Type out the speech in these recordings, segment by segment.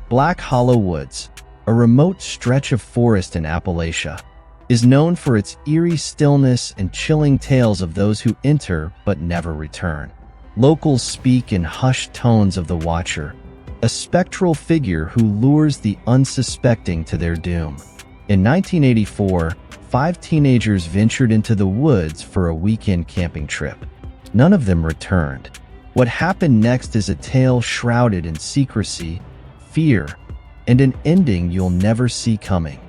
Black Hollow Woods, a remote stretch of forest in Appalachia, is known for its eerie stillness and chilling tales of those who enter but never return. Locals speak in hushed tones of the Watcher, a spectral figure who lures the unsuspecting to their doom. In 1984, 5 teenagers ventured into the woods for a weekend camping trip. None of them returned. What happened next is a tale shrouded in secrecy, fear, and an ending you'll never see coming.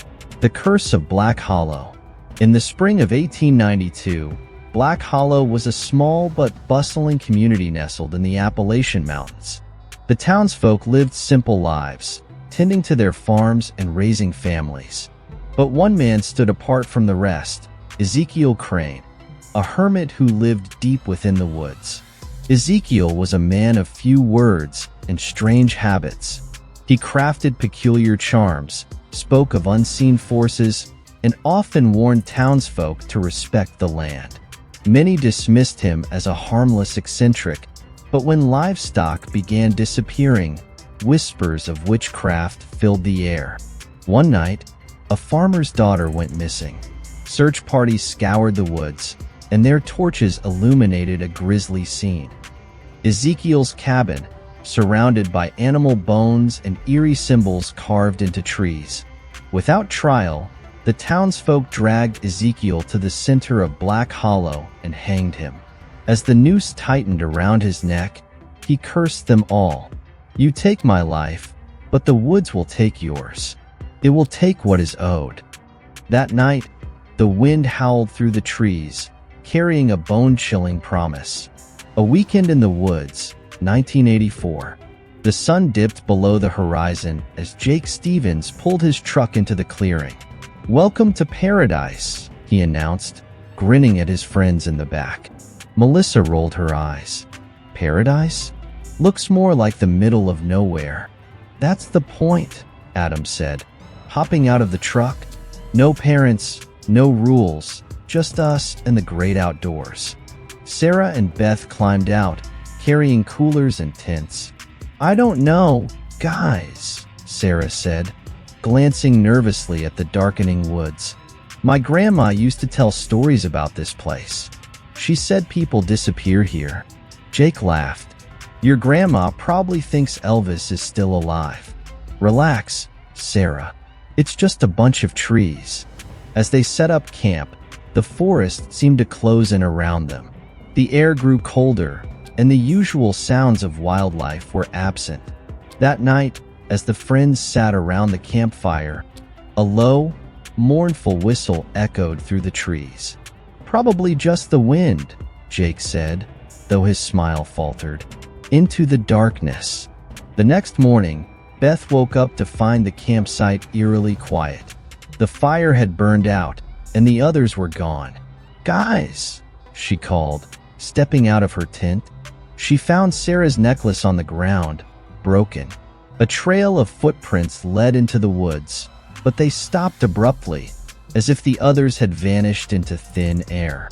The Curse of Black Hollow. In the spring of 1892, Black Hollow was a small but bustling community nestled in the Appalachian Mountains. The townsfolk lived simple lives, tending to their farms and raising families. But one man stood apart from the rest, Ezekiel Crane, a hermit who lived deep within the woods. Ezekiel was a man of few words and strange habits. He crafted peculiar charms, spoke of unseen forces, and often warned townsfolk to respect the land. Many dismissed him as a harmless eccentric, but when livestock began disappearing, whispers of witchcraft filled the air. One night, a farmer's daughter went missing. Search parties scoured the woods, and their torches illuminated a grisly scene. Ezekiel's cabin, surrounded by animal bones and eerie symbols carved into trees. Without trial, the townsfolk dragged Ezekiel to the center of Black Hollow and hanged him. As the noose tightened around his neck, he cursed them all. "You take my life, but the woods will take yours. It will take what is owed." That night, the wind howled through the trees, carrying a bone-chilling promise. A Weekend in the Woods, 1984. The sun dipped below the horizon as Jake Stevens pulled his truck into the clearing. "Welcome to paradise," he announced, grinning at his friends in the back. Melissa rolled her eyes. "Paradise? Looks more like the middle of nowhere." "That's the point," Adam said, hopping out of the truck. "No parents, no rules, just us and the great outdoors." Sarah and Beth climbed out, carrying coolers and tents. "I don't know, guys," Sarah said, glancing nervously at the darkening woods. "My grandma used to tell stories about this place. She said people disappear here." Jake laughed. "Your grandma probably thinks Elvis is still alive." "Relax, Sarah. It's just a bunch of trees." As they set up camp, the forest seemed to close in around them. The air grew colder, and the usual sounds of wildlife were absent. That night, as the friends sat around the campfire, a low, mournful whistle echoed through the trees. "Probably just the wind," Jake said, though his smile faltered. Into the darkness. The next morning, Beth woke up to find the campsite eerily quiet. The fire had burned out, and the others were gone. "Guys," she called, stepping out of her tent. She found Sarah's necklace on the ground, broken. A trail of footprints led into the woods, but they stopped abruptly, as if the others had vanished into thin air.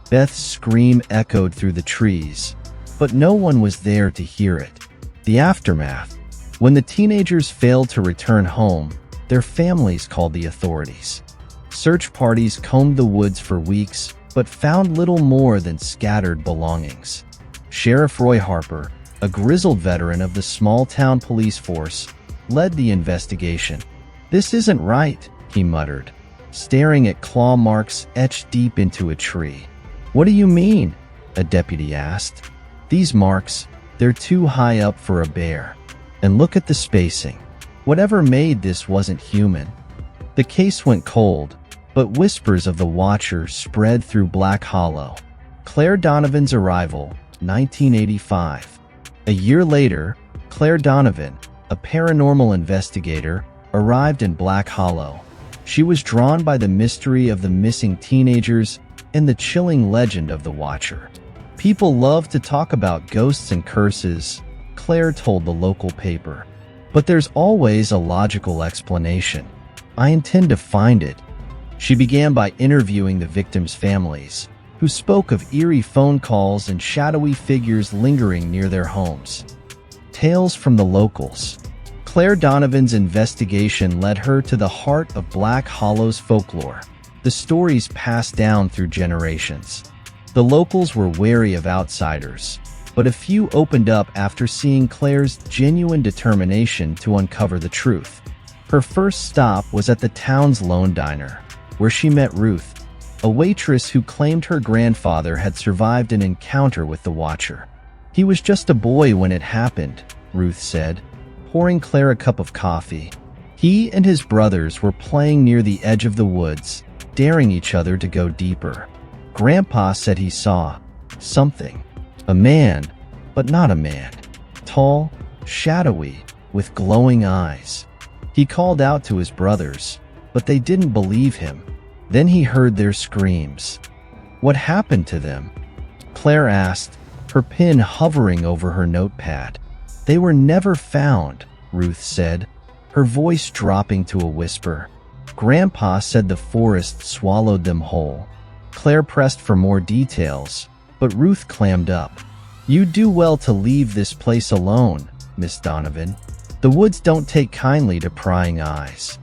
Beth's scream echoed through the trees, but no one was there to hear it. The aftermath. When the teenagers failed to return home, their families called the authorities. Search parties combed the woods for weeks, but found little more than scattered belongings. Sheriff Roy Harper, a grizzled veteran of the small-town police force, led the investigation. "This isn't right," he muttered, staring at claw marks etched deep into a tree. "What do you mean?" a deputy asked. "These marks, they're too high up for a bear. And look at the spacing. Whatever made this wasn't human." The case went cold, but whispers of the Watcher spread through Black Hollow. Claire Donovan's arrival, 1985. A year later, Claire Donovan, a paranormal investigator, arrived in Black Hollow. She was drawn by the mystery of the missing teenagers and the chilling legend of the Watcher. "People love to talk about ghosts and curses," Claire told the local paper. "But there's always a logical explanation. I intend to find it." She began by interviewing the victims' families, who spoke of eerie phone calls and shadowy figures lingering near their homes. Tales from the locals. Claire Donovan's investigation led her to the heart of Black Hollow's folklore, the stories passed down through generations. The locals were wary of outsiders, but a few opened up after seeing Claire's genuine determination to uncover the truth. Her first stop was at the town's Lone Diner, where she met Ruth, a waitress who claimed her grandfather had survived an encounter with the Watcher. "He was just a boy when it happened," Ruth said, pouring Claire a cup of coffee. "He and his brothers were playing near the edge of the woods, daring each other to go deeper. Grandpa said he saw something. A man, but not a man. Tall, shadowy, with glowing eyes. He called out to his brothers, but they didn't believe him. Then he heard their screams." "What happened to them?" Claire asked, her pen hovering over her notepad. "They were never found," Ruth said, her voice dropping to a whisper. "Grandpa said the forest swallowed them whole." Claire pressed for more details, but Ruth clammed up. "You do well to leave this place alone, Miss Donovan. The woods don't take kindly to prying eyes."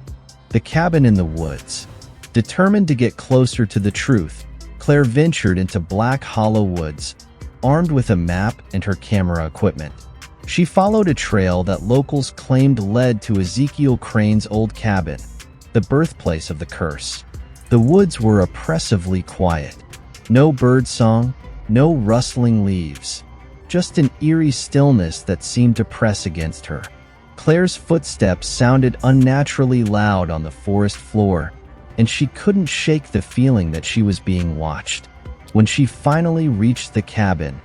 The cabin in the woods. Determined to get closer to the truth, Claire ventured into Black Hollow Woods, armed with a map and her camera equipment. She followed a trail that locals claimed led to Ezekiel Crane's old cabin, the birthplace of the curse. The woods were oppressively quiet. No birdsong, no rustling leaves. Just an eerie stillness that seemed to press against her. Claire's footsteps sounded unnaturally loud on the forest floor, and she couldn't shake the feeling that she was being watched. When she finally reached the cabin,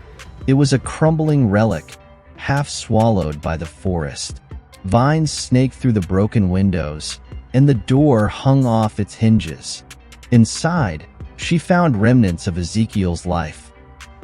it was a crumbling relic, half swallowed by the forest. Vines snaked through the broken windows, and the door hung off its hinges. Inside, she found remnants of Ezekiel's life.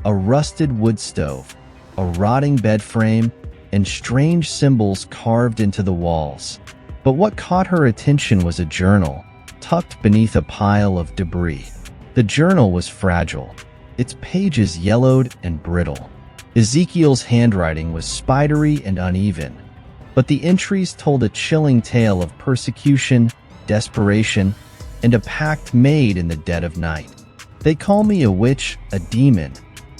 A rusted wood stove, a rotting bed frame, and strange symbols carved into the walls. But what caught her attention was a journal, tucked beneath a pile of debris. The journal was fragile, its pages yellowed and brittle. Ezekiel's handwriting was spidery and uneven, but the entries told a chilling tale of persecution, desperation, and a pact made in the dead of night. "They call me a witch, a demon,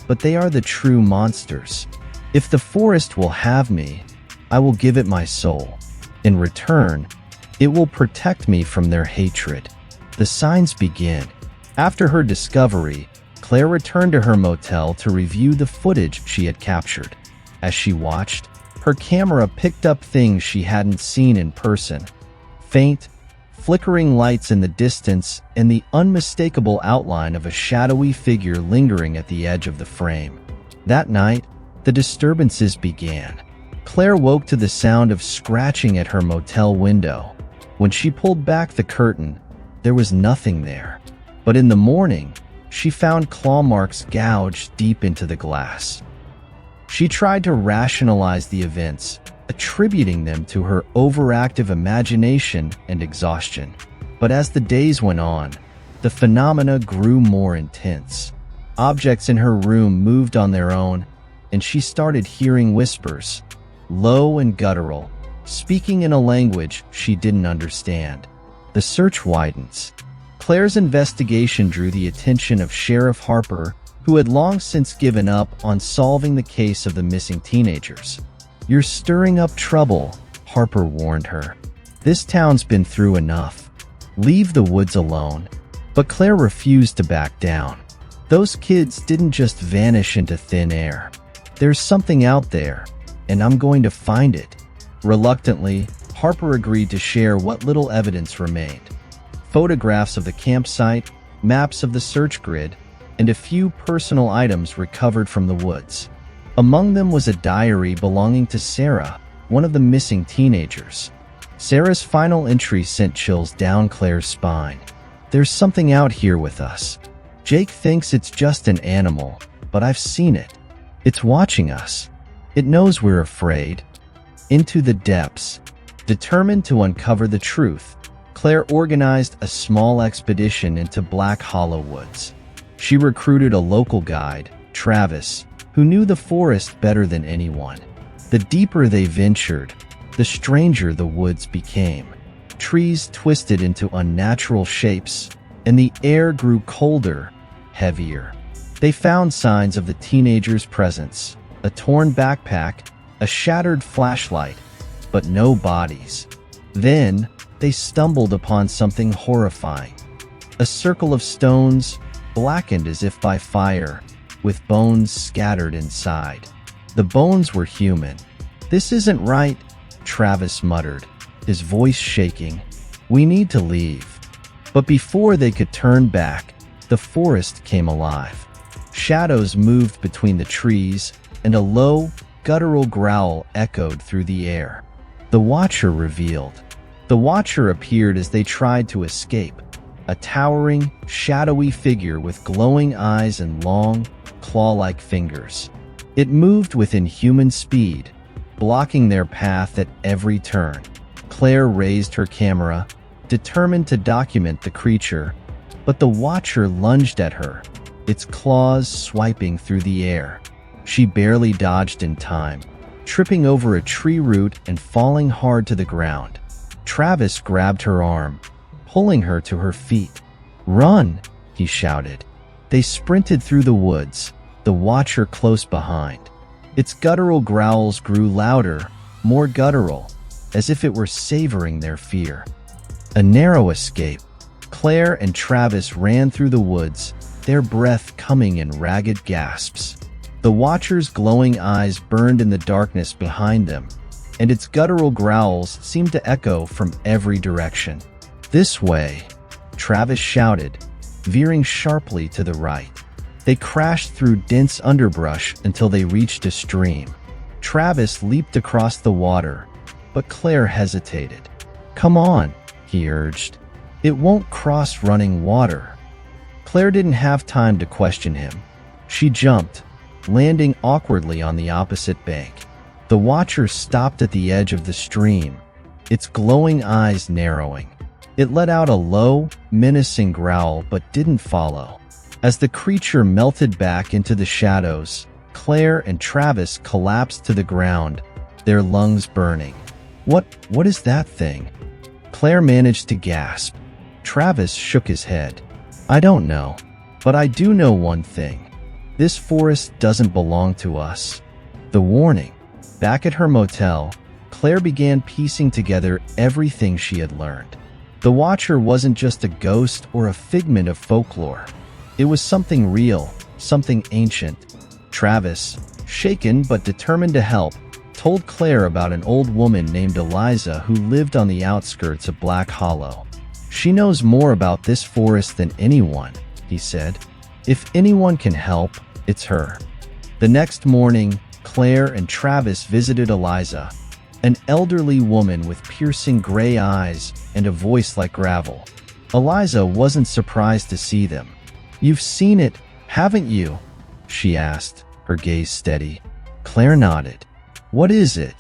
but they are the true monsters. If the forest will have me, I will give it my soul. In return, it will protect me from their hatred." The signs begin. After her discovery, Claire returned to her motel to review the footage she had captured. As she watched, her camera picked up things she hadn't seen in person. Faint, flickering lights in the distance and the unmistakable outline of a shadowy figure lingering at the edge of the frame. That night, the disturbances began. Claire woke to the sound of scratching at her motel window. When she pulled back the curtain, there was nothing there. But in the morning, she found claw marks gouged deep into the glass. She tried to rationalize the events, attributing them to her overactive imagination and exhaustion. But as the days went on, the phenomena grew more intense. Objects in her room moved on their own, and she started hearing whispers, low and guttural, speaking in a language she didn't understand. The search widens. Claire's investigation drew the attention of Sheriff Harper, who had long since given up on solving the case of the missing teenagers. "You're stirring up trouble," Harper warned her. "This town's been through enough. Leave the woods alone." But Claire refused to back down. "Those kids didn't just vanish into thin air. There's something out there, and I'm going to find it." Reluctantly, Harper agreed to share what little evidence remained. Photographs of the campsite, maps of the search grid, and a few personal items recovered from the woods. Among them was a diary belonging to Sarah, one of the missing teenagers. Sarah's final entry sent chills down Claire's spine. "There's something out here with us. Jake thinks it's just an animal, but I've seen it. It's watching us. It knows we're afraid." Into the depths. Determined to uncover the truth, Claire organized a small expedition into Black Hollow Woods. She recruited a local guide, Travis, who knew the forest better than anyone. The deeper they ventured, the stranger the woods became. Trees twisted into unnatural shapes, and the air grew colder, heavier. They found signs of the teenager's presence: a torn backpack, a shattered flashlight, but no bodies. Then, they stumbled upon something horrifying. A circle of stones, blackened as if by fire, with bones scattered inside. The bones were human. "This isn't right," Travis muttered, his voice shaking. "We need to leave." But before they could turn back, the forest came alive. Shadows moved between the trees, and a low, guttural growl echoed through the air. The Watcher revealed. The Watcher appeared as they tried to escape, a towering, shadowy figure with glowing eyes and long, claw-like fingers. It moved with inhuman speed, blocking their path at every turn. Claire raised her camera, determined to document the creature, but the Watcher lunged at her, its claws swiping through the air. She barely dodged in time, tripping over a tree root and falling hard to the ground. Travis grabbed her arm, pulling her to her feet. "Run!" he shouted. They sprinted through the woods, the Watcher close behind. Its guttural growls grew louder, more guttural, as if it were savoring their fear. A narrow escape. Claire and Travis ran through the woods, their breath coming in ragged gasps. The Watcher's glowing eyes burned in the darkness behind them, and its guttural growls seemed to echo from every direction. "This way," Travis shouted, veering sharply to the right. They crashed through dense underbrush until they reached a stream. Travis leaped across the water, but Claire hesitated. "Come on," he urged. "It won't cross running water." Claire didn't have time to question him. She jumped, landing awkwardly on the opposite bank. The Watcher stopped at the edge of the stream, its glowing eyes narrowing. It let out a low, menacing growl but didn't follow. As the creature melted back into the shadows, Claire and Travis collapsed to the ground, their lungs burning. What is that thing?" Claire managed to gasp. Travis shook his head. "I don't know, but I do know one thing. This forest doesn't belong to us." The warning. Back at her motel, Claire began piecing together everything she had learned. The Watcher wasn't just a ghost or a figment of folklore. It was something real, something ancient. Travis, shaken but determined to help, told Claire about an old woman named Eliza who lived on the outskirts of Black Hollow. "She knows more about this forest than anyone," he said. "If anyone can help, it's her." The next morning, Claire and Travis visited Eliza, an elderly woman with piercing gray eyes and a voice like gravel. Eliza wasn't surprised to see them. "You've seen it, haven't you?" she asked, her gaze steady. Claire nodded. "What is it?"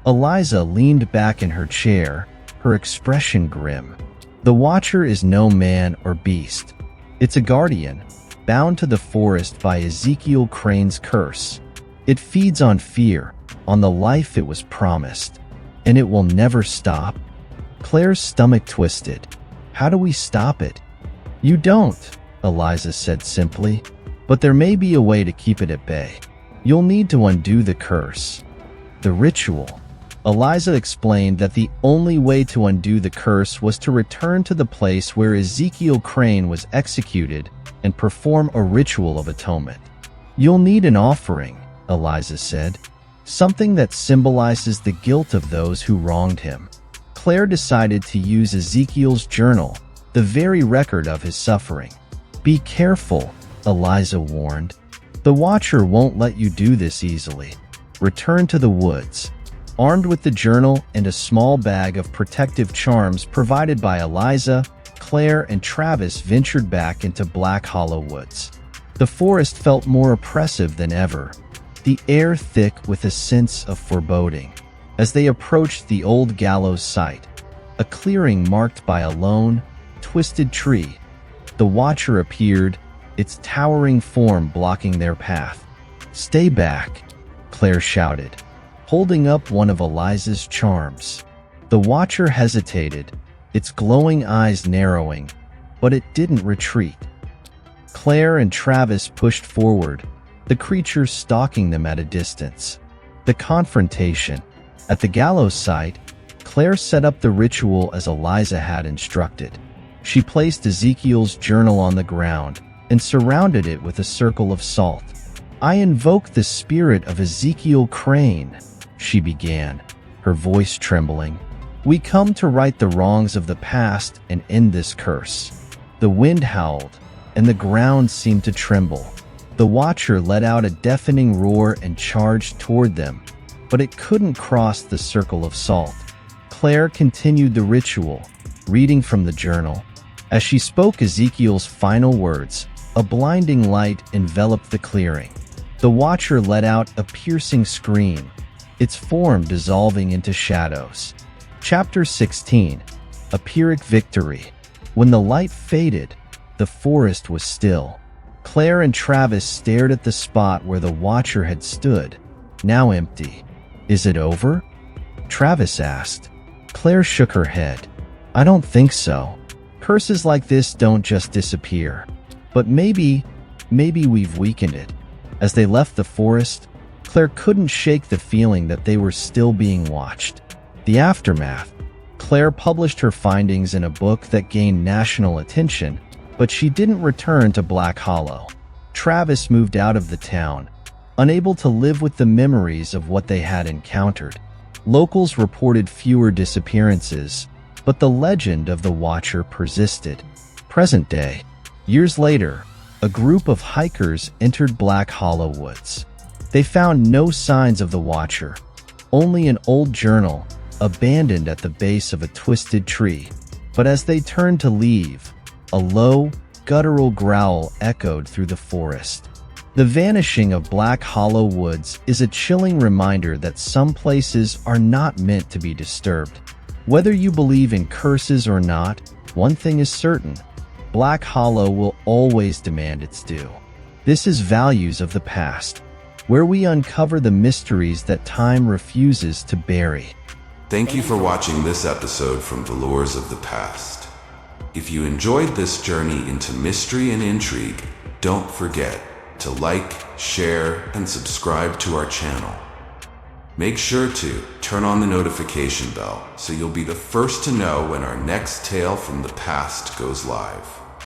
Eliza leaned back in her chair, her expression grim. "The Watcher is no man or beast. It's a guardian, bound to the forest by Ezekiel Crane's curse. It feeds on fear, on the life it was promised, and it will never stop." Claire's stomach twisted. "How do we stop it?" "You don't," Eliza said simply, "but there may be a way to keep it at bay. You'll need to undo the curse." The ritual. Eliza explained that the only way to undo the curse was to return to the place where Ezekiel Crane was executed and perform a ritual of atonement. "You'll need an offering," Eliza said, "something that symbolizes the guilt of those who wronged him." Claire decided to use Ezekiel's journal, the very record of his suffering. "Be careful," Eliza warned. "The Watcher won't let you do this easily. Return to the woods." Armed with the journal and a small bag of protective charms provided by Eliza, Claire and Travis ventured back into Black Hollow Woods. The forest felt more oppressive than ever, the air thick with a sense of foreboding. As they approached the old gallows site, a clearing marked by a lone, twisted tree, the Watcher appeared, its towering form blocking their path. "Stay back," Claire shouted, holding up one of Eliza's charms. The watcher hesitated, its glowing eyes narrowing, but it didn't retreat. Claire and Travis pushed forward, the creature stalking them at a distance. The confrontation. At the gallows site, Claire set up the ritual as Eliza had instructed. She placed Ezekiel's journal on the ground and surrounded it with a circle of salt. "I invoke the spirit of Ezekiel Crane," she began, her voice trembling. "We come to right the wrongs of the past and end this curse." The wind howled, and the ground seemed to tremble. The watcher let out a deafening roar and charged toward them, but it couldn't cross the circle of salt. Claire continued the ritual, reading from the journal. As she spoke Ezekiel's final words, a blinding light enveloped the clearing. The watcher let out a piercing scream, its form dissolving into shadows. Chapter 16. A Pyrrhic Victory. When the light faded, the forest was still. Claire and Travis stared at the spot where the watcher had stood, now empty. "Is it over?" Travis asked. Claire shook her head. "I don't think so. Curses like this don't just disappear. But maybe we've weakened it." As they left the forest, Claire couldn't shake the feeling that they were still being watched. The aftermath. Claire published her findings in a book that gained national attention, but she didn't return to Black Hollow. Travis moved out of the town, unable to live with the memories of what they had encountered. Locals reported fewer disappearances, but the legend of the Watcher persisted. Present day. Years later, a group of hikers entered Black Hollow Woods. They found no signs of the Watcher, only an old journal, abandoned at the base of a twisted tree. But as they turned to leave, a low, guttural growl echoed through the forest. The vanishing of Black Hollow Woods is a chilling reminder that some places are not meant to be disturbed. Whether you believe in curses or not, one thing is certain: Black Hollow will always demand its due. This is Values of the Past, where we uncover the mysteries that time refuses to bury. Thank you for watching this episode from the Lures of the Past. If you enjoyed this journey into mystery and intrigue, don't forget to like, share, and subscribe to our channel. Make sure to turn on the notification bell so you'll be the first to know when our next tale from the past goes live.